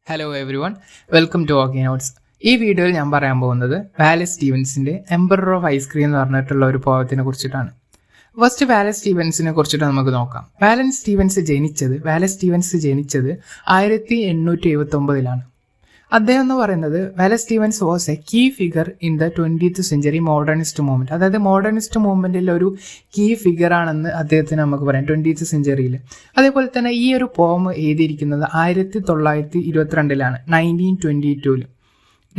Hello everyone, welcome to okay notes. ഈ വീഡിയോയിൽ ഞാൻ പറയാൻ പോകുന്നത് വാലസ് സ്റ്റീവൻസിൻ്റെ എംപറർ ഓഫ് ഐസ്ക്രീം എന്ന് പറഞ്ഞിട്ടുള്ള ഒരു പോയത്തിനെ കുറിച്ചിട്ടാണ്. ഫസ്റ്റ് വാലസ് സ്റ്റീവൻസിനെ കുറിച്ചിട്ട് നമുക്ക് നോക്കാം. വാലസ് സ്റ്റീവൻസ് ജനിച്ചത് 1879 അദ്ദേഹം എന്ന് പറയുന്നത് Wallace Stevens was a key figure in the 20th century modernist movement. അതായത് മോഡേണിസ്റ്റ് മൂവ്മെൻറ്റിലെ ഒരു കീ ഫിഗർ ആണെന്ന് അദ്ദേഹത്തിന് നമുക്ക് പറയാം 20th സെഞ്ചുറിയിൽ. അതേപോലെ തന്നെ ഈ ഒരു പോം എഴുതിയിരിക്കുന്നത് 1922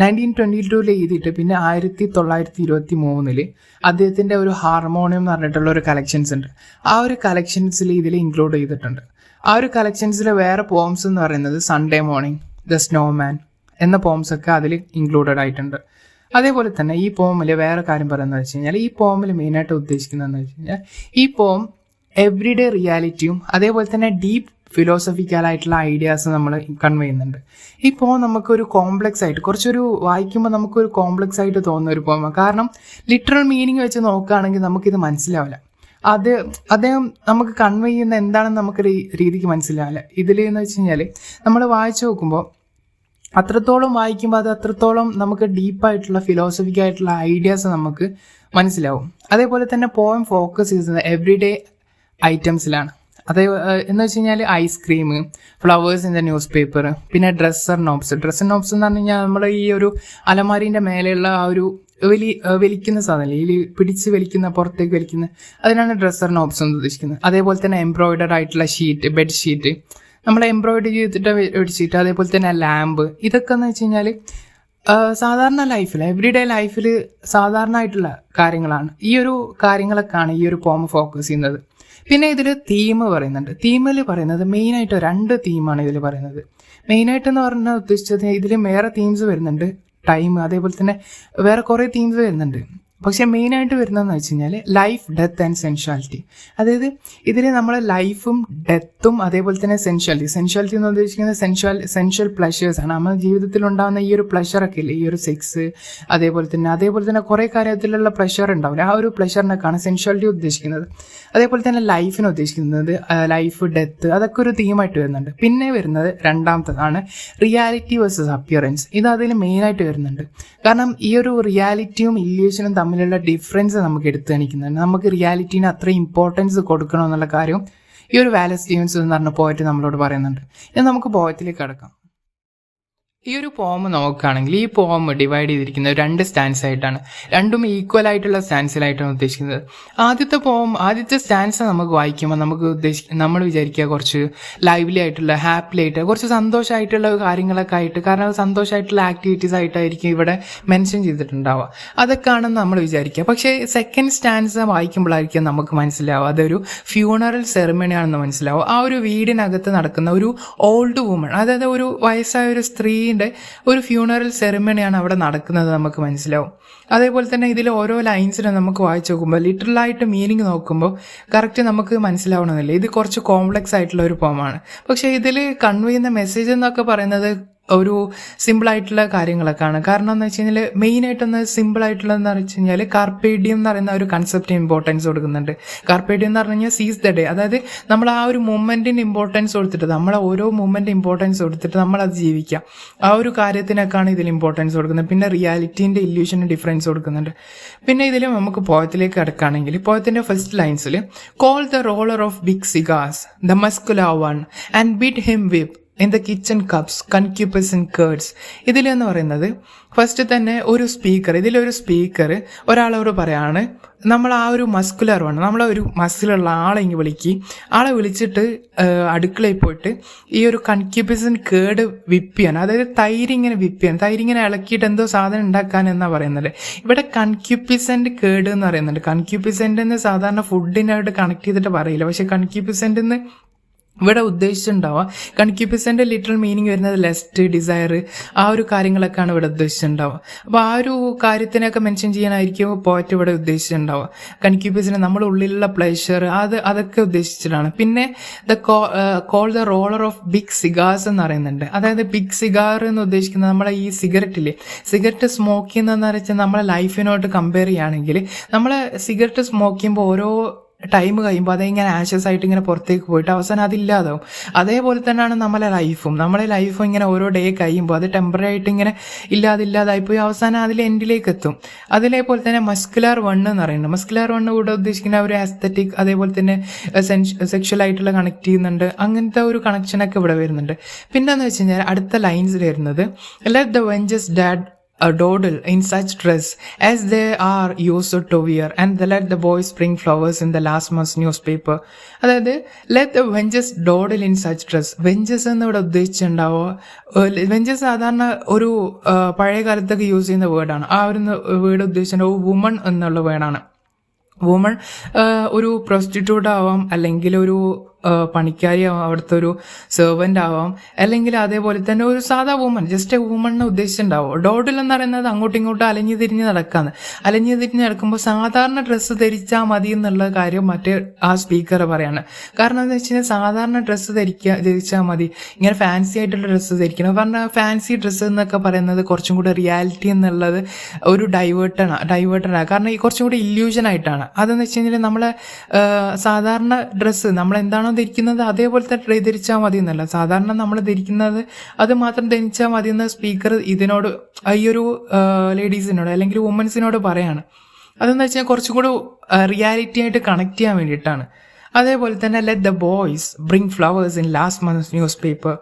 1922 എഴുതിയിട്ട് പിന്നെ 1923 അദ്ദേഹത്തിൻ്റെ ഒരു ഹാർമോണിയം എന്ന് പറഞ്ഞിട്ടുള്ള ഒരു കളക്ഷൻസ് ഉണ്ട്. ആ ഒരു കളക്ഷൻസിൽ ഇതിൽ ഇൻക്ലൂഡ് ചെയ്തിട്ടുണ്ട്. ആ ഒരു കളക്ഷൻസിൽ വേറെ പോംസ് എന്ന് പറയുന്നത് സൺഡേ മോർണിംഗ്, ദ സ്നോമാൻ എന്ന പോംസ് ഒക്കെ അതിൽ ഇൻക്ലൂഡഡ് ആയിട്ടുണ്ട്. അതേപോലെ തന്നെ ഈ പോമിൽ വേറെ കാര്യം പറയുന്നത് വെച്ച് കഴിഞ്ഞാൽ, ഈ പോമിൽ മെയിനായിട്ട് ഉദ്ദേശിക്കുന്നതെന്ന് വെച്ച് കഴിഞ്ഞാൽ, ഈ പോം എവ്രിഡേ റിയാലിറ്റിയും അതേപോലെ തന്നെ ഡീപ്പ് ഫിലോസഫിക്കലായിട്ടുള്ള ഐഡിയാസ് നമ്മൾ കൺവേ ചെയ്യുന്നുണ്ട്. ഈ പോം നമുക്കൊരു കോംപ്ലക്സ് ആയിട്ട് കുറച്ചൊരു വായിക്കുമ്പോൾ നമുക്കൊരു കോംപ്ലക്സ് ആയിട്ട് തോന്നുന്ന ഒരു പോമാണ്. കാരണം ലിറ്ററൽ മീനിങ് വെച്ച് നോക്കുകയാണെങ്കിൽ നമുക്കിത് മനസ്സിലാവില്ല. അദ്ദേഹം നമുക്ക് കൺവേ ചെയ്യുന്ന എന്താണെന്ന് നമുക്ക് രീതിക്ക് മനസ്സിലാവില്ല. ഇതിൽ എന്ന് വെച്ച് കഴിഞ്ഞാൽ നമ്മൾ വായിച്ചു നോക്കുമ്പോൾ അത്രത്തോളം വായിക്കുമ്പോൾ അത് അത്രത്തോളം നമുക്ക് ഡീപ്പായിട്ടുള്ള ഫിലോസഫിക്കായിട്ടുള്ള ഐഡിയാസ് നമുക്ക് മനസ്സിലാവും. അതേപോലെ തന്നെ പോയം ഫോക്കസ് ചെയ്യുന്നത് എവ്രിഡേ ഐറ്റംസിലാണ്. എന്ന് വെച്ച് കഴിഞ്ഞാൽ ice cream, flowers in the news paper, പിന്നെ ഡ്രസ്സർ നോബ്സ് എന്ന് പറഞ്ഞു കഴിഞ്ഞാൽ നമ്മുടെ ഈ ഒരു അലമാരീൻ്റെ മേലെയുള്ള ആ ഒരു വലിക്കുന്ന സാധനം, ഈ പിടിച്ച് വലിക്കുന്ന പുറത്തേക്ക് വലിക്കുന്ന, അതിനാണ് ഡ്രസ്സർ നോബ്സ് എന്ന് ഉദ്ദേശിക്കുന്നത്. അതേപോലെ തന്നെ എംബ്രോയിഡർഡ് ആയിട്ടുള്ള ഷീറ്റ്, ബെഡ്ഷീറ്റ്, നമ്മൾ എംബ്രോയിഡറി ചെയ്തിട്ട് ബെഡ്ഷീറ്റ്, അതേപോലെ തന്നെ ലാമ്പ്, ഇതൊക്കെ എന്ന് വെച്ച് കഴിഞ്ഞാൽ സാധാരണ ലൈഫിൽ എവ്രിഡേ ലൈഫിൽ സാധാരണ ആയിട്ടുള്ള കാര്യങ്ങളാണ്. ഈ ഒരു കാര്യങ്ങളൊക്കെയാണ് ഈ ഒരു പോം ഫോക്കസ് ചെയ്യുന്നത്. പിന്നെ ഇതിൽ തീം പറയുന്നുണ്ട്. തീമിൽ പറയുന്നത് മെയിനായിട്ട് 2 തീമാണ് ഇതിൽ പറയുന്നത്. മെയിനായിട്ടെന്ന് പറഞ്ഞാൽ ഉദ്ദേശിച്ചത് ഇതിൽ വേറെ തീംസ് വരുന്നുണ്ട്, ടൈം, അതേപോലെ തന്നെ വേറെ കുറേ തീംസ് വരുന്നുണ്ട്. പക്ഷെ മെയിനായിട്ട് വരുന്നതെന്ന് വെച്ച് കഴിഞ്ഞാൽ ലൈഫ്, ഡെത്ത് ആൻഡ് സെൻഷ്വാലിറ്റി. അതായത് ഇതിൽ നമ്മൾ ലൈഫും ഡെത്തും അതേപോലെ തന്നെ സെൻഷ്വാലിറ്റി എന്ന് ഉദ്ദേശിക്കുന്നത് സെൻഷ്വൽ പ്ലഷേഴ്സാണ്. നമ്മുടെ ജീവിതത്തിൽ ഉണ്ടാകുന്ന ഈ ഒരു പ്ലഷറൊക്കെ ഇല്ലേ, ഈ ഒരു സെക്സ്, അതേപോലെ തന്നെ കുറേ കാര്യത്തിലുള്ള പ്ലഷർ ഉണ്ടാവില്ല, ആ ഒരു പ്ലഷറിനൊക്കെയാണ് സെൻഷ്വാലിറ്റി ഉദ്ദേശിക്കുന്നത്. അതേപോലെ തന്നെ ലൈഫിന് ഉദ്ദേശിക്കുന്നത് ലൈഫ്, ഡെത്ത്, അതൊക്കെ ഒരു തീമായിട്ട് വരുന്നുണ്ട്. പിന്നെ വരുന്നത് രണ്ടാമത്തതാണ് റിയാലിറ്റി വേഴ്സസ് അപ്പിയറൻസ്. ഇത് അതിൽ മെയിനായിട്ട് വരുന്നുണ്ട്. കാരണം ഈ ഒരു റിയാലിറ്റിയും ഇല്യൂഷനും തമ്മിലുള്ള ഡിഫറൻസ് നമുക്ക് എടുത്തു കാണിക്കുന്നുണ്ട്. നമുക്ക് റിയാലിറ്റീന് അത്ര ഇമ്പോർട്ടൻസ് കൊടുക്കണം എന്നുള്ള കാര്യം ഈ ഒരു വാലസ് സ്റ്റീവൻസ് എന്ന് പറഞ്ഞ പോയറ്റ് നമ്മളോട് പറയുന്നുണ്ട്. ഇനി നമുക്ക് പോയത്തിലേക്ക് കടക്കാം. ഈ ഒരു പോം നോക്കുകയാണെങ്കിൽ ഈ പോം ഡിവൈഡ് ചെയ്തിരിക്കുന്നത് 2 സ്റ്റാൻസ് ആയിട്ടാണ്. രണ്ടും ഈക്വൽ ആയിട്ടുള്ള സ്റ്റാൻസിലായിട്ടാണ് ഉദ്ദേശിക്കുന്നത്. ആദ്യത്തെ സ്റ്റാൻസ് നമുക്ക് വായിക്കുമ്പോൾ നമ്മൾ വിചാരിക്കുക കുറച്ച് ലൈവ്ലി ആയിട്ടുള്ള, ഹാപ്പിലി ആയിട്ട്, കുറച്ച് സന്തോഷമായിട്ടുള്ള കാര്യങ്ങളൊക്കെ ആയിട്ട്, കാരണം സന്തോഷമായിട്ടുള്ള ആക്ടിവിറ്റീസ് ആയിട്ടായിരിക്കും ഇവിടെ മെൻഷൻ ചെയ്തിട്ടുണ്ടാവുക. അതൊക്കെയാണെന്ന് നമ്മൾ വിചാരിക്കുക. പക്ഷേ സെക്കൻഡ് സ്റ്റാൻസ് വായിക്കുമ്പോഴായിരിക്കും നമുക്ക് മനസ്സിലാവുക അതൊരു ഫ്യൂണറൽ സെറിമണി ആണെന്ന് മനസ്സിലാവും. ആ ഒരു വീടിനകത്ത് നടക്കുന്ന ഒരു ഓൾഡ് വുമൺ, അതായത് ഒരു വയസ്സായ ഒരു സ്ത്രീ ഒരു ഫ്യൂണറൽ സെറിമണിയാണ് അവിടെ നടക്കുന്നത് നമുക്ക് മനസ്സിലാവും. അതേപോലെ തന്നെ ഇതിൽ ഓരോ ലൈൻസിനും നമുക്ക് വായിച്ചു നോക്കുമ്പോൾ ലിറ്ററലായിട്ട് മീനിങ് നോക്കുമ്പോൾ കറക്റ്റ് നമുക്ക് മനസ്സിലാവണമെന്നില്ല. ഇത് കുറച്ച് കോംപ്ലക്സ് ആയിട്ടുള്ള ഒരു പോമാണ്. പക്ഷേ ഇതിൽ കൺവേ ചെയ്യുന്ന മെസ്സേജ് എന്നൊക്കെ പറയുന്നത് ഒരു സിമ്പിളായിട്ടുള്ള കാര്യങ്ങളൊക്കെയാണ്. കാരണം എന്ന് വെച്ച് കഴിഞ്ഞാൽ മെയിനായിട്ടൊന്ന് സിമ്പിളായിട്ടുള്ളതെന്ന് വെച്ച് കഴിഞ്ഞാൽ കാർപ്പേഡിയം എന്ന് പറയുന്ന ഒരു കൺസെപ്റ്റിന് ഇമ്പോർട്ടൻസ് കൊടുക്കുന്നുണ്ട്. കാർപ്പേഡിയം എന്ന് പറഞ്ഞു കഴിഞ്ഞാൽ സീസ് ദ ഡേ, അതായത് നമ്മൾ ആ ഒരു മൂമെൻറ്റിന് ഇമ്പോർട്ടൻസ് കൊടുത്തിട്ട്, നമ്മളെ ഓരോ മൂമെൻറ്റ് ഇമ്പോർട്ടൻസ് കൊടുത്തിട്ട് നമ്മളത് ജീവിക്കുക, ആ ഒരു കാര്യത്തിനൊക്കെയാണ് ഇതിൽ ഇമ്പോർട്ടൻസ് കൊടുക്കുന്നത്. പിന്നെ റിയാലിറ്റീൻ്റെ ഇല്യൂഷന് ഡിഫറൻസ് കൊടുക്കുന്നുണ്ട്. പിന്നെ ഇതിൽ നമുക്ക് പോയത്തിലേക്ക് കിടക്കുകയാണെങ്കിൽ പോയത്തിൻ്റെ ഫസ്റ്റ് ലൈൻസിൽ call the roller of big cigars the muscular one and bid him whip in the kitchen cups concupiscent curds. ഇതിലെന്ന് പറയുന്നത് ഫസ്റ്റ് തന്നെ ഇതിലൊരു സ്പീക്കർ ഒരാളോട് പറയാണ്, നമ്മൾ ആ ഒരു മസ്കുലർ വേണം, നമ്മളെ ഒരു മസിലുള്ള ആളെ ഇങ്ങനെ ആളെ വിളിച്ചിട്ട് അടുക്കളയിൽ പോയിട്ട് ഈ ഒരു കൺക്യൂപ്പസൻ കേർഡ് വിപ്പ് ചെയ്യാൻ, അതായത് തൈരിങ്ങനെ ഇളക്കിയിട്ട് എന്തോ സാധനം ഉണ്ടാക്കാൻ എന്നാണ് പറയുന്നത്. ഇവിടെ കൺക്യൂപ്പിസൻ്റ് കേർഡ് എന്ന് പറയുന്നുണ്ട്. കൺക്യൂപ്പിസൻ്റ് എന്ന് സാധാരണ ഫുഡിനായിട്ട് കണക്ട് ചെയ്തിട്ട് പറയില്ല, പക്ഷെ കൺക്യൂപ്പിസൻ്റ് എന്ന് ഇവിടെ ഉദ്ദേശിച്ചിട്ടുണ്ടാവുക. കൺക്യൂപ്പിസൻ്റെ ലിറ്ററൽ മീനിങ് വരുന്നത് ലെസ്റ്റ്, ഡിസയർ, ആ ഒരു കാര്യങ്ങളൊക്കെയാണ് ഇവിടെ ഉദ്ദേശിച്ചിട്ടുണ്ടാവുക. അപ്പോൾ ആ ഒരു കാര്യത്തിനൊക്കെ മെൻഷൻ ചെയ്യാനായിരിക്കും പോയറ്റ് ഇവിടെ ഉദ്ദേശിച്ചിട്ടുണ്ടാവുക. കൺക്യൂപ്പിസിന് നമ്മുടെ ഉള്ളിലുള്ള പ്ലഷർ അതൊക്കെ ഉദ്ദേശിച്ചിട്ടാണ്. പിന്നെ call the roller of big cigars എന്ന് പറയുന്നുണ്ട്. അതായത് ബിഗ് സിഗാർ എന്ന് ഉദ്ദേശിക്കുന്നത് നമ്മളെ ഈ സിഗരറ്റ് സ്മോക്ക് ചെയ്യുന്നതെന്ന് വെച്ചാൽ നമ്മളെ ലൈഫിനോട്ട് കമ്പയർ ചെയ്യുകയാണെങ്കിൽ നമ്മളെ സിഗരറ്റ് സ്മോക്ക് ചെയ്യുമ്പോൾ ഓരോ ടൈം കഴിയുമ്പോൾ അതിങ്ങനെ ആഷസ് ആയിട്ട് ഇങ്ങനെ പുറത്തേക്ക് പോയിട്ട് അവസാനം അതില്ലാതാവും. അതേപോലെ തന്നെയാണ് നമ്മളെ ലൈഫും ഇങ്ങനെ ഓരോ ഡേ കഴിയുമ്പോൾ അത് ടെമ്പററി ആയിട്ട് ഇങ്ങനെ ഇല്ലാതായിപ്പോയി അവസാനം അതിൽ എൻഡിലേക്ക് എത്തും. അതേപോലെ തന്നെ മസ്കുലാർ വണ്ണ് എന്ന് പറയുന്നത്, മസ്കുലാർ വണ്ണ് കൂടെ ഉദ്ദേശിക്കുന്ന ഒരു ആസ്തറ്റിക്, അതേപോലെ തന്നെ സെക്ഷൽ ആയിട്ടുള്ള കണക്ട് ചെയ്യുന്നുണ്ട്. അങ്ങനത്തെ ഒരു കണക്ഷനൊക്കെ ഇവിടെ വരുന്നുണ്ട്. പിന്നെന്ന് വെച്ച് കഴിഞ്ഞാൽ അടുത്ത ലൈൻസ് വരുന്നത് ലെറ്റ് ദ വെഞ്ചസ് ഡാഡ് dawdle in such dress as they are used to wear and let the boys bring flowers in the last month's newspaper. അതായത് let the wenches dawdle in such dress. വെഞ്ചസ് എന്ന് ഇവിടെ ഉദ്ദേശിച്ചിട്ടുണ്ടാവോ, വെഞ്ചസ് സാധാരണ ഒരു പഴയ കാലത്തൊക്കെ use ചെയ്യുന്ന വേർഡാണ്. ആ ഒരു വേർഡ് ഉദ്ദേശിച്ചിട്ടുണ്ടാവും വുമൺ എന്നുള്ള വേർഡാണ്. വുമൺ ഒരു പ്രോസ്റ്റിറ്റ്യൂട്ട് ആവാം, അല്ലെങ്കിൽ ഒരു പണിക്കാരി ആവാം, അവിടുത്തെ ഒരു സെർവൻ്റ് ആവാം, അല്ലെങ്കിൽ അതേപോലെ തന്നെ ഒരു സാധാ വുമൺ, ജസ്റ്റ് എ വുമണിനെ ഉദ്ദേശിച്ചിട്ടുണ്ടാവും. ഡോഡിൽ എന്ന് പറയുന്നത് അങ്ങോട്ടും ഇങ്ങോട്ടും അലഞ്ഞു തിരിഞ്ഞ് നടക്കുമ്പോൾ സാധാരണ ഡ്രസ്സ് ധരിച്ചാൽ മതി എന്നുള്ള കാര്യം മറ്റേ ആ സ്പീക്കർ പറയാണ്. കാരണം എന്താ വെച്ച് കഴിഞ്ഞാൽ സാധാരണ ഡ്രസ്സ് ധരിച്ചാൽ മതി, ഇങ്ങനെ ഫാൻസി ആയിട്ടുള്ള ഡ്രസ്സ് ധരിക്കണം. കാരണം ഫാൻസി ഡ്രസ്സ് എന്നൊക്കെ പറയുന്നത് കുറച്ചും കൂടെ റിയാലിറ്റി എന്നുള്ളത് ഒരു ഡൈവേർട്ടനാണ്. കാരണം ഈ കുറച്ചും കൂടി ഇല്യൂഷൻ ആയിട്ടാണ്. അതെന്ന് വെച്ച് കഴിഞ്ഞാൽ നമ്മളെ സാധാരണ ഡ്രസ്സ് നമ്മളെന്താണോ ധരിക്കുന്നത് അതേപോലത്തെ ധരിച്ചാൽ മതി എന്നല്ല, സാധാരണ നമ്മൾ ധരിക്കുന്നത് അത് മാത്രം ധരിച്ചാൽ മതി എന്ന് സ്പീക്കർ ഇതിനോട്, ഈ ഒരു ലേഡീസിനോട് അല്ലെങ്കിൽ വുമൻസിനോട് പറയാണ്. അതെന്ന് വെച്ചാൽ കുറച്ചും കൂടെ റിയാലിറ്റി ആയിട്ട് കണക്ട് ചെയ്യാൻ വേണ്ടിയിട്ടാണ്. അതേപോലെ തന്നെ let the boys bring flowers in last months news paper.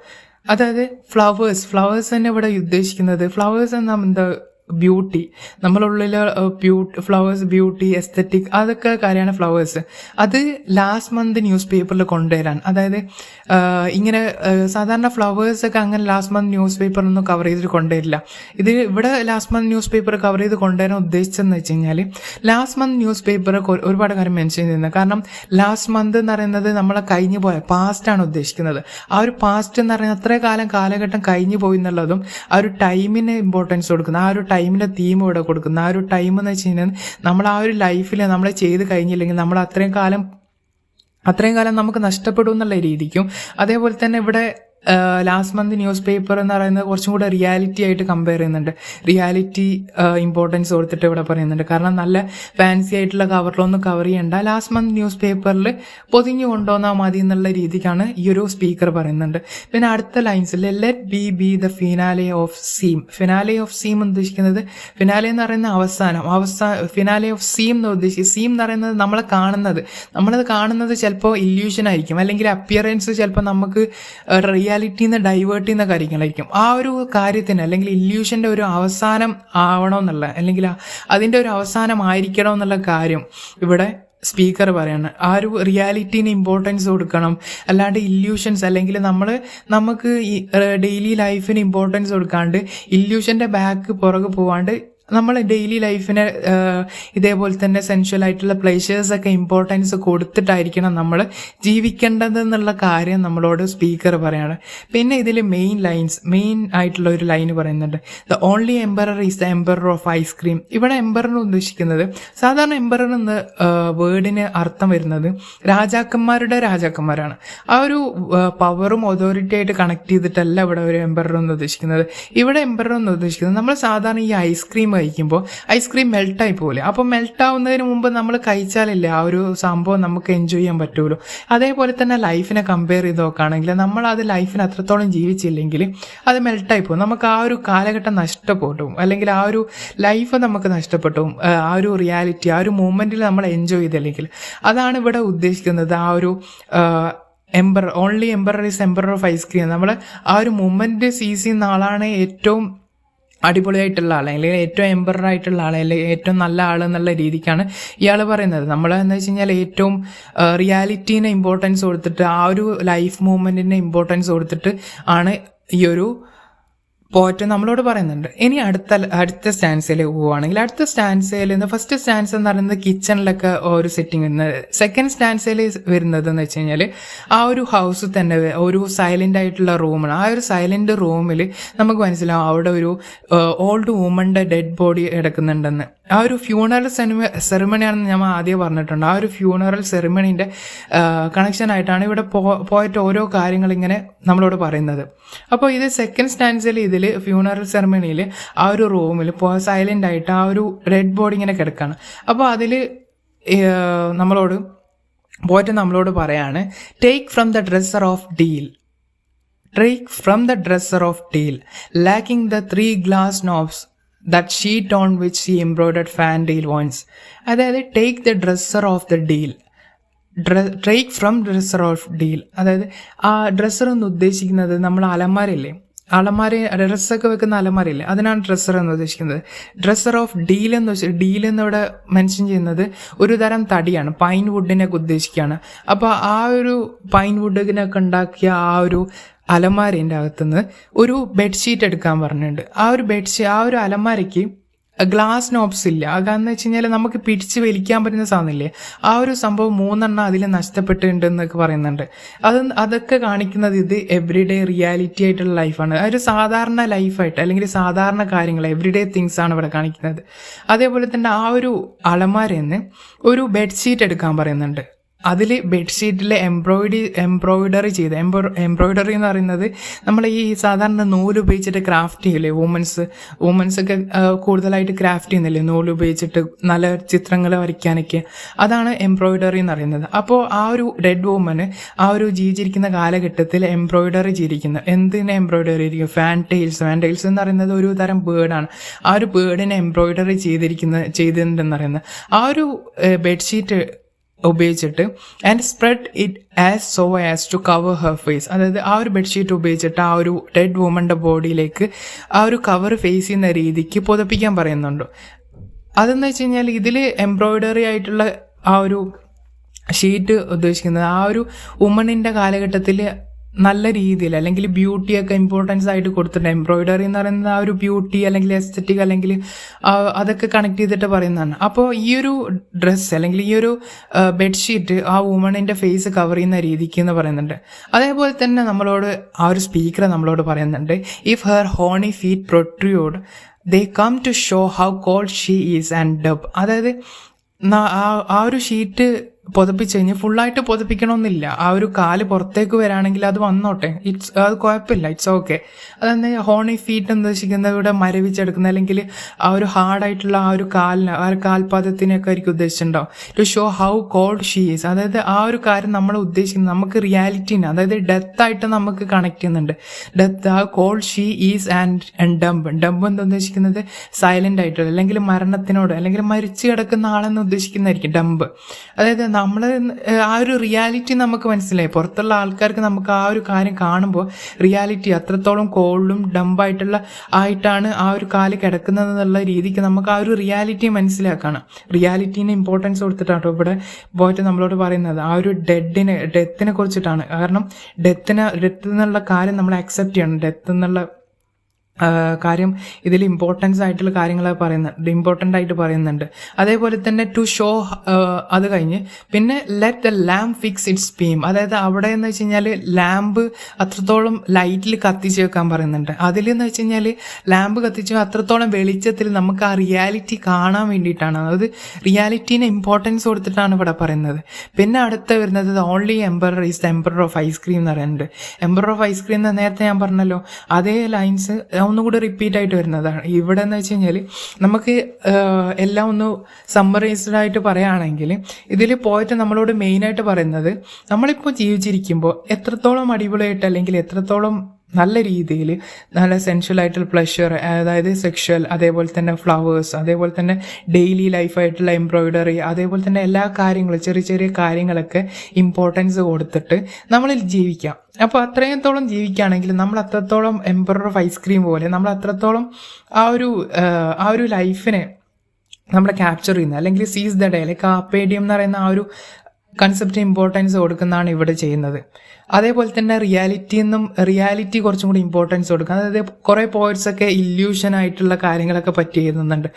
അതായത് ഫ്ലവേഴ്സ് തന്നെ ഇവിടെ ഉദ്ദേശിക്കുന്നത്, ഫ്ലവേഴ്സ് എന്ന എന്താ ബ്യൂട്ടി, നമ്മളുള്ളിൽ ഫ്ലവേഴ്സ്, ബ്യൂട്ടി, എസ്തറ്റിക്, അതൊക്കെ കാര്യമാണ് ഫ്ലവേഴ്സ്. അത് ലാസ്റ്റ് മന്ത് ന്യൂസ് പേപ്പറിൽ കൊണ്ടുവരാൻ, അതായത് ഇങ്ങനെ സാധാരണ ഫ്ലവേഴ്സൊക്കെ അങ്ങനെ ലാസ്റ്റ് മന്ത് ന്യൂസ് പേപ്പറൊന്നും കവർ ചെയ്തിട്ട് കൊണ്ടുവരില്ല. ഇത് ഇവിടെ last month news paper cover ചെയ്ത് കൊണ്ടുവരാൻ ഉദ്ദേശിച്ചതെന്ന് വെച്ച് കഴിഞ്ഞാൽ ലാസ്റ്റ് മന്ത് ന്യൂസ് പേപ്പർ ഒരുപാട് കാര്യം മെൻഷൻ ചെയ്യുന്നത്. കാരണം ലാസ്റ്റ് മന്ത് എന്ന് പറയുന്നത് നമ്മളെ കഴിഞ്ഞു പോയ പാസ്റ്റാണ് ഉദ്ദേശിക്കുന്നത്. ആ ഒരു പാസ്റ്റ് എന്ന് പറയുന്നത് അത്രയും കാലഘട്ടം കഴിഞ്ഞു പോയി എന്നുള്ളതും ആ ഒരു ടൈമിന് ഇമ്പോർട്ടൻസ് കൊടുക്കുന്ന, ആ ഒരു ടൈമിൻ്റെ തീം ഇവിടെ കൊടുക്കുന്ന, ആ ഒരു ടൈം എന്ന് വെച്ച് കഴിഞ്ഞാൽ നമ്മൾ ആ ഒരു ലൈഫിൽ നമ്മൾ ചെയ്ത് കഴിഞ്ഞില്ലെങ്കിൽ നമ്മൾ അത്രയും കാലം നമുക്ക് നഷ്ടപ്പെടും എന്നുള്ള രീതിക്കും. അതേപോലെ തന്നെ ഇവിടെ ലാസ്റ്റ് മന്ത് ന്യൂസ് പേപ്പർ എന്ന് പറയുന്നത് കുറച്ചും കൂടെ റിയാലിറ്റി ആയിട്ട് കമ്പയർ ചെയ്യുന്നുണ്ട്. റിയാലിറ്റി ഇമ്പോർട്ടൻസ് കൊടുത്തിട്ട് ഇവിടെ പറയുന്നുണ്ട്. കാരണം നല്ല ഫാൻസി ആയിട്ടുള്ള കവറിലൊന്നും കവർ ചെയ്യണ്ട, ലാസ്റ്റ് മന്ത് ന്യൂസ് പേപ്പറിൽ പൊതിഞ്ഞു കൊണ്ടുവന്നാൽ മതി എന്നുള്ള രീതിക്കാണ് ഈ ഒരു സ്പീക്കർ പറയുന്നുണ്ട്. പിന്നെ അടുത്ത ലൈൻസിൽ let be the finale of seem. Finale of seem എന്ന് ഉദ്ദേശിക്കുന്നത്, ഫിനാലെ എന്ന് പറയുന്ന ഫിനാലെ ഓഫ് സീം എന്ന് ഉദ്ദേശിക്കുന്നത്, സീം എന്ന് പറയുന്നത് നമ്മളത് കാണുന്നത് ചിലപ്പോൾ ഇല്യൂഷൻ ആയിരിക്കും, അല്ലെങ്കിൽ അപ്പിയറൻസ് ചിലപ്പോൾ നമുക്ക് റിയാലിറ്റിന്ന് ഡൈവേർട്ട് ചെയ്യുന്ന കാര്യങ്ങളായിരിക്കും. ആ ഒരു കാര്യത്തിന് അല്ലെങ്കിൽ ഇല്യൂഷൻ്റെ ഒരു അവസാനം ആവണമെന്നുള്ള, അല്ലെങ്കിൽ അതിൻ്റെ ഒരു അവസാനമായിരിക്കണം എന്നുള്ള കാര്യം ഇവിടെ സ്പീക്കർ പറയാണ്. ആ ഒരു റിയാലിറ്റീന് ഇമ്പോർട്ടൻസ് കൊടുക്കണം, അല്ലാണ്ട് ഇല്യൂഷൻസ് അല്ലെങ്കിൽ നമുക്ക് ഈ ഡെയിലി ലൈഫിന് ഇമ്പോർട്ടൻസ് കൊടുക്കാണ്ട് ഇല്യൂഷൻ്റെ പുറകെ പോവാണ്ട് നമ്മൾ ഡെയിലി ലൈഫിനെ ഇതേപോലെ തന്നെ സെൻഷ്വൽ ആയിട്ടുള്ള പ്ലേഷേഴ്സൊക്കെ ഇമ്പോർട്ടൻസ് കൊടുത്തിട്ടായിരിക്കണം നമ്മൾ ജീവിക്കേണ്ടതെന്നുള്ള കാര്യം നമ്മളോട് സ്പീക്കർ പറയാണ്. പിന്നെ ഇതിൽ മെയിൻ ആയിട്ടുള്ള ഒരു ലൈന് പറയുന്നുണ്ട്, the only emperor is the emperor of ice cream. ഇവിടെ എംപറർ ഉദ്ദേശിക്കുന്നത്, സാധാരണ എംപറർ എന്ന വേർഡിന് അർത്ഥം വരുന്നത് രാജാക്കന്മാരാണ്. ആ ഒരു പവറും അതോറിറ്റി ആയിട്ട് കണക്ട് ചെയ്തിട്ടല്ല ഇവിടെ ഒരു എംപറർ എന്ന് ഉദ്ദേശിക്കുന്നത്. ഇവിടെ എംപറർ എന്ന് ഉദ്ദേശിക്കുന്നത്, നമ്മൾ സാധാരണ ഈ ഐസ്ക്രീം കഴിക്കുമ്പോൾ ഐസ്ക്രീം മെൽട്ടായി പോലെ, അപ്പോൾ മെൽട്ടാവുന്നതിന് മുമ്പ് നമ്മൾ കഴിച്ചാലല്ലേ ആ ഒരു സംഭവം നമുക്ക് എൻജോയ് ചെയ്യാൻ പറ്റുള്ളൂ. അതേപോലെ തന്നെ ലൈഫിനെ കമ്പയർ ചെയ്ത് നോക്കുകയാണെങ്കിൽ നമ്മൾ അത് ലൈഫിന് അത്രത്തോളം ജീവിച്ചില്ലെങ്കിൽ അത് മെൽട്ടായി പോകും, നമുക്ക് ആ ഒരു കാലഘട്ടം നഷ്ടപ്പെട്ടു, അല്ലെങ്കിൽ ആ ഒരു ലൈഫ് നമുക്ക് നഷ്ടപ്പെട്ടു, ആ ഒരു റിയാലിറ്റി, ആ ഒരു മൂമെൻറ്റിൽ നമ്മൾ എൻജോയ് ചെയ്തില്ലെങ്കിൽ. അതാണ് ഇവിടെ ഉദ്ദേശിക്കുന്നത്. ആ ഒരു only emperor is emperor of ice cream. നമ്മൾ ആ ഒരു മൂമെൻറ്റ് സീസ് ചെയ്യുന്ന ആളാണ് ഏറ്റവും അടിപൊളിയായിട്ടുള്ള ആൾ, അല്ലെങ്കിൽ ഏറ്റവും എംപററായിട്ടുള്ള ആൾ, അല്ലെങ്കിൽ ഏറ്റവും നല്ല ആൾ എന്നുള്ള രീതിക്കാണ് ഇയാൾ പറയുന്നത്. നമ്മൾ എന്ന് വെച്ച് കഴിഞ്ഞാൽ ഏറ്റവും റിയാലിറ്റീനെ ഇമ്പോർട്ടൻസ് കൊടുത്തിട്ട്, ആ ഒരു ലൈഫ് മൂവ്മെൻറ്റിനെ ഇമ്പോർട്ടൻസ് കൊടുത്തിട്ട് ആണ് ഈ ഒരു പോയിട്ട് നമ്മളോട് പറയുന്നുണ്ട്. ഇനി അടുത്ത സ്റ്റാൻസയിൽ പോവുകയാണെങ്കിൽ, അടുത്ത സ്റ്റാൻസയിൽ ഫസ്റ്റ് സ്റ്റാൻസ് എന്ന് പറയുന്നത് കിച്ചണിലൊക്കെ ഒരു സെറ്റിംഗ് വരുന്നത്. സെക്കൻഡ് സ്റ്റാൻസയിൽ വരുന്നത് എന്ന് വെച്ച് കഴിഞ്ഞാൽ ആ ഒരു ഹൗസ് തന്നെ ഒരു സൈലൻ്റ് ആയിട്ടുള്ള റൂമാണ്. ആ ഒരു സൈലൻ്റ് റൂമിൽ നമുക്ക് മനസ്സിലാവും അവിടെ ഒരു ഓൾഡ് വുമൻ്റെ ഡെഡ് ബോഡി കിടക്കുന്നുണ്ടെന്ന്. ആ ഒരു ഫ്യൂണറൽ സെറിമണിയാണെന്ന് ഞാൻ ആദ്യം പറഞ്ഞിട്ടുണ്ട്. ആ ഒരു ഫ്യൂണറൽ സെറിമണീൻ്റെ കണക്ഷനായിട്ടാണ് ഇവിടെ പോയിട്ട് ഓരോ കാര്യങ്ങൾ ഇങ്ങനെ നമ്മളോട് പറയുന്നത്. അപ്പോൾ ഇത് സെക്കൻഡ് സ്റ്റാൻസിൽ ഇതിൽ ഫ്യൂണറൽ സെറിമണിയിൽ ആ ഒരു റൂമിൽ സൈലൻ്റ് ആയിട്ട് ആ ഒരു ഡെഡ് ബോഡി ഇങ്ങനെ കിടക്കുകയാണ്. അപ്പോൾ അതിൽ നമ്മളോട് പോയിട്ട് നമ്മളോട് പറയാണ്, take from the dresser of deal, lacking the 3 glass knobs, that sheet on which he embroidered fan deal once. അതായത് take the dresser of the deal, take from dresser of deal. അതായത് ആ ഡ്രസ്സർ എന്ന് ഉദ്ദേശിക്കുന്നത് നമ്മൾ അലമാരയില്ലേ, ഡ്രസ്സൊക്കെ വെക്കുന്ന അലമാരയില്ലേ, അതിനാണ് dresser എന്ന് ഉദ്ദേശിക്കുന്നത്. ഡ്രസ്സർ ഓഫ് ഡീൽ എന്ന് വെച്ചാൽ ഡീൽ എന്നിവിടെ മെൻഷൻ ചെയ്യുന്നത് ഒരു തരം തടിയാണ്, പൈൻ വുഡിനൊക്കെ ഉദ്ദേശിക്കുകയാണ്. അപ്പോൾ ആ ഒരു പൈൻ വുഡിനൊക്കെ ഉണ്ടാക്കിയ ആ ഒരു അലമാരേൻ്റെ അകത്തുനിന്ന് ഒരു ബെഡ്ഷീറ്റ് എടുക്കാൻ പറഞ്ഞിട്ടുണ്ട്. ആ ഒരു അലമാരയ്ക്ക് ഗ്ലാസ് നോബ്സ് ഇല്ല. അതെന്ന് വെച്ച് കഴിഞ്ഞാൽ നമുക്ക് പിടിച്ച് വലിക്കാൻ പറ്റുന്ന സാധനമില്ലേ, ആ ഒരു സംഭവം 3 അതിൽ നഷ്ടപ്പെട്ടിട്ടുണ്ടെന്നൊക്കെ പറയുന്നുണ്ട്. അതൊക്കെ കാണിക്കുന്നത് ഇത് എവറിഡേ റിയാലിറ്റി ആയിട്ടുള്ള ലൈഫാണ്. അതൊരു സാധാരണ ലൈഫായിട്ട് അല്ലെങ്കിൽ സാധാരണ കാര്യങ്ങൾ എവറിഡേ തിങ്സ് ആണ് ഇവിടെ കാണിക്കുന്നത്. അതേപോലെ തന്നെ ആ ഒരു അലമാരയിൽ ഒരു ബെഡ്ഷീറ്റ് എടുക്കാൻ പറയുന്നുണ്ട്. അതിൽ ബെഡ്ഷീറ്റിൽ എംബ്രോയിഡറി ചെയ്ത്, എംബ്രോയിഡറി എന്ന് പറയുന്നത് നമ്മൾ ഈ സാധാരണ നൂല് ഉപയോഗിച്ചിട്ട് ക്രാഫ്റ്റ് ചെയ്യില്ലേ, വുമൻസ് ഒക്കെ കൂടുതലായിട്ട് ക്രാഫ്റ്റ് ചെയ്യുന്നില്ലേ നൂല് ഉപയോഗിച്ചിട്ട് നല്ല ചിത്രങ്ങൾ വരയ്ക്കാനൊക്കെ, അതാണ് എംബ്രോയിഡറി എന്ന് പറയുന്നത്. അപ്പോൾ ആ ഒരു ഡെഡ് വുമന് ആ ഒരു ജീവിച്ചിരിക്കുന്ന കാലഘട്ടത്തിൽ എംബ്രോയിഡറി ചെയ്തിരിക്കുന്നത്, എന്തിനെ എംബ്രോയിഡറി ചെയ്തിരിക്കും, ഫാൻ ടെയിൽസ് എന്ന് പറയുന്നത് ഒരു തരം ബേർഡാണ്. ആ ഒരു ബേർഡിനെ എംബ്രോയിഡറി ചെയ്തിട്ടുണ്ടെന്ന് പറയുന്നത് ആ ഒരു ബെഡ്ഷീറ്റ് ഉപയോഗിച്ചിട്ട് and spread it as so as to cover her face. അതായത് ആ ഒരു ബെഡ്ഷീറ്റ് ഉപയോഗിച്ചിട്ട് ആ ഒരു ഡെഡ് വുമൻ്റെ ബോഡിയിലേക്ക് ആ ഒരു കവർ ഫേസ് ചെയ്യുന്ന രീതിക്ക് പുതപ്പിക്കാൻ പറയുന്നുണ്ട്. അതെന്ന് വെച്ച് കഴിഞ്ഞാൽ ഇതിൽ എംബ്രോയിഡറി ആയിട്ടുള്ള ആ ഒരു ഷീറ്റ് ഉദ്ദേശിക്കുന്നത് ആ ഒരു വുമണിൻ്റെ കാലഘട്ടത്തിൽ നല്ല രീതിയിൽ അല്ലെങ്കിൽ ബ്യൂട്ടിയൊക്കെ ഇമ്പോർട്ടൻസ് ആയിട്ട് കൊടുത്തിട്ടുണ്ട്. എംബ്രോയിഡറി എന്ന് പറയുന്നത് ആ ഒരു ബ്യൂട്ടി അല്ലെങ്കിൽ എസ്തെറ്റിക് അല്ലെങ്കിൽ അതൊക്കെ കണക്ട് ചെയ്തിട്ട് പറയുന്നതാണ്. അപ്പോൾ ഈ ഒരു ഡ്രസ്സ് അല്ലെങ്കിൽ ഈ ഒരു ബെഡ്ഷീറ്റ് ആ വുമണിൻ്റെ ഫേസ് കവർ ചെയ്യുന്ന രീതിക്ക് എന്ന് പറയുന്നുണ്ട്. അതേപോലെ തന്നെ നമ്മളോട് ആ ഒരു സ്പീക്കർ നമ്മളോട് പറയുന്നുണ്ട്, if her horny feet protrude they come to show how cold she is and dumb. അതായത് ആ ഒരു ഷീറ്റ് പുതപ്പിച്ച് കഴിഞ്ഞ് ഫുള്ളായിട്ട് പുതപ്പിക്കണമെന്നില്ല, ആ ഒരു കാല് പുറത്തേക്ക് വരാണെങ്കിൽ അത് വന്നോട്ടെ, അത് കുഴപ്പമില്ല, ഇറ്റ്സ് ഓക്കെ. അതെന്താ ഹോണി ഫീറ്റ് എന്ന് ഉദ്ദേശിക്കുന്നത് ഇവിടെ മരവിച്ചെടുക്കുന്ന അല്ലെങ്കിൽ ആ ഒരു ഹാർഡായിട്ടുള്ള ആ ഒരു കാലിന് ആ ഒരു കാൽപാദത്തിനൊക്കെ ആയിരിക്കും ഉദ്ദേശിച്ചിട്ടുണ്ടാവും. To show how cold she is. അതായത് ആ ഒരു കാര്യം നമ്മൾ ഉദ്ദേശിക്കുന്നത് നമുക്ക് റിയാലിറ്റീനെ, അതായത് ഡെത്തായിട്ട് നമുക്ക് കണക്ട് ചെയ്യുന്നുണ്ട്. ഡെത്ത്, ആ cold she is and dumb എന്ന് ഉദ്ദേശിക്കുന്നത് സൈലന്റ് ആയിട്ടുള്ള അല്ലെങ്കിൽ മരണത്തിനോട് അല്ലെങ്കിൽ മരിച്ചു കിടക്കുന്ന ആളെന്ന് ഉദ്ദേശിക്കുന്നതായിരിക്കും ഡംബ്. അതായത് നമ്മൾ ആ ഒരു റിയാലിറ്റി നമുക്ക് മനസ്സിലായി. പുറത്തുള്ള ആൾക്കാർക്ക് നമുക്ക് ആ ഒരു കാര്യം കാണുമ്പോൾ റിയാലിറ്റി അത്രത്തോളം കോൾഡും ആയിട്ടാണ് ആ ഒരു കാല് കിടക്കുന്നത് എന്നുള്ള രീതിക്ക് നമുക്ക് ആ ഒരു റിയാലിറ്റി മനസ്സിലാക്കണം. റിയാലിറ്റീനെ ഇമ്പോർട്ടൻസ് കൊടുത്തിട്ടാണ് ഇവിടെ പോയിട്ട് നമ്മളോട് പറയുന്നത്. ആ ഒരു ഡെത്തിനെ കുറിച്ചിട്ടാണ്. കാരണം ഡെത്ത് എന്നുള്ള കാര്യം നമ്മൾ അക്സെപ്റ്റ് ചെയ്യണം. ഡെത്ത് എന്നുള്ള കാര്യം ഇതിൽ ഇമ്പോർട്ടൻസ് ആയിട്ടുള്ള കാര്യങ്ങൾ ഇമ്പോർട്ടൻ്റ് ആയിട്ട് പറയുന്നുണ്ട്. അതേപോലെ തന്നെ ടു ഷോ, അത് കഴിഞ്ഞ് പിന്നെ let the lamp fix it's beam. അതായത് അവിടെ എന്ന് വെച്ച് കഴിഞ്ഞാൽ ലാമ്പ് അത്രത്തോളം ലൈറ്റിൽ കത്തിച്ച് വെക്കാൻ പറയുന്നുണ്ട്. അതിലെന്ന് വെച്ച് കഴിഞ്ഞാൽ ലാമ്പ് കത്തിച്ച് അത്രത്തോളം വെളിച്ചത്തിൽ നമുക്ക് ആ റിയാലിറ്റി കാണാൻ വേണ്ടിയിട്ടാണ്. അതായത് റിയാലിറ്റീനെ ഇമ്പോർട്ടൻസ് കൊടുത്തിട്ടാണ് ഇവിടെ പറയുന്നത്. പിന്നെ അടുത്ത വരുന്നത് only emperor is the emperor of ice cream എന്ന് പറയുന്നുണ്ട്. എംപറർ ഓഫ് ഐസ്ക്രീം എന്ന് നേരത്തെ ഞാൻ പറഞ്ഞല്ലോ, അതേ ലൈൻസ് ഒന്നുകൂടി റിപ്പീറ്റ് ആയിട്ട് വരുന്നതാണ്. ഇവിടെ എന്ന് വെച്ച് കഴിഞ്ഞാൽ നമുക്ക് എല്ലാം ഒന്ന് സമ്മറൈസ്ഡ് ആയിട്ട് പറയുകയാണെങ്കിൽ ഇതിൽ പോയിട്ട് നമ്മളോട് മെയിനായിട്ട് പറയുന്നത് നമ്മളിപ്പോൾ ജീവിച്ചിരിക്കുമ്പോൾ എത്രത്തോളം അടിപൊളിയായിട്ട് അല്ലെങ്കിൽ എത്രത്തോളം നല്ല രീതിയിൽ നല്ല സെൻഷ്വൽ ആയിട്ടുള്ള പ്ലഷർ, അതായത് സെക്ഷൽ, അതേപോലെ തന്നെ ഫ്ലവേഴ്സ്, അതേപോലെ തന്നെ ഡെയിലി ലൈഫായിട്ടുള്ള എംബ്രോയിഡറി, അതേപോലെ തന്നെ എല്ലാ കാര്യങ്ങളും ചെറിയ ചെറിയ കാര്യങ്ങളൊക്കെ ഇമ്പോർട്ടൻസ് കൊടുത്തിട്ട് നമ്മളിൽ ജീവിക്കാം. അപ്പോൾ അത്രത്തോളം ജീവിക്കുകയാണെങ്കിൽ നമ്മൾ അത്രത്തോളം എംപറർ ഓഫ് ഐസ്ക്രീം പോലെ നമ്മൾ അത്രത്തോളം ആ ഒരു ലൈഫിനെ നമ്മൾ ക്യാപ്ചർ ചെയ്യുന്നത്, അല്ലെങ്കിൽ സീസ് ദ ഡേ, അല്ലെങ്കിൽ കാർപ്പേ ഡിയം എന്ന് പറയുന്ന ആ ഒരു കൺസെപ്റ്റ് ഇമ്പോർട്ടൻസ് കൊടുക്കുന്നതാണ് ഇവിടെ ചെയ്യുന്നത്. അതേപോലെ തന്നെ റിയാലിറ്റി കുറച്ചും കൂടി ഇമ്പോർട്ടൻസ് കൊടുക്കുക. അതായത് കുറേ പോയിറ്റ്സൊക്കെ ഇല്യൂഷനായിട്ടുള്ള കാര്യങ്ങളൊക്കെ പറ്റി എഴുതുന്നുണ്ട്.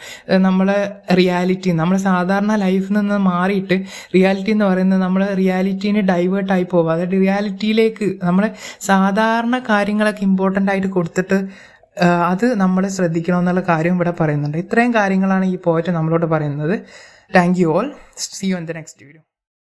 നമ്മളെ റിയാലിറ്റി, നമ്മൾ സാധാരണ ലൈഫിൽ നിന്ന് മാറിയിട്ട് റിയാലിറ്റി എന്ന് പറയുന്നത് നമ്മൾ റിയാലിറ്റീന് ഡൈവേർട്ടായി പോകുക. അതായത് റിയാലിറ്റിയിലേക്ക് നമ്മളെ സാധാരണ കാര്യങ്ങളൊക്കെ ഇമ്പോർട്ടൻ്റ് ആയിട്ട് കൊടുത്തിട്ട് അത് നമ്മൾ ശ്രദ്ധിക്കണമെന്നുള്ള കാര്യം ഇവിടെ പറയുന്നുണ്ട്. ഇത്രയും കാര്യങ്ങളാണ് ഈ പോയിറ്റ് നമ്മളോട് പറയുന്നത്. Thank you all. See you in the next video.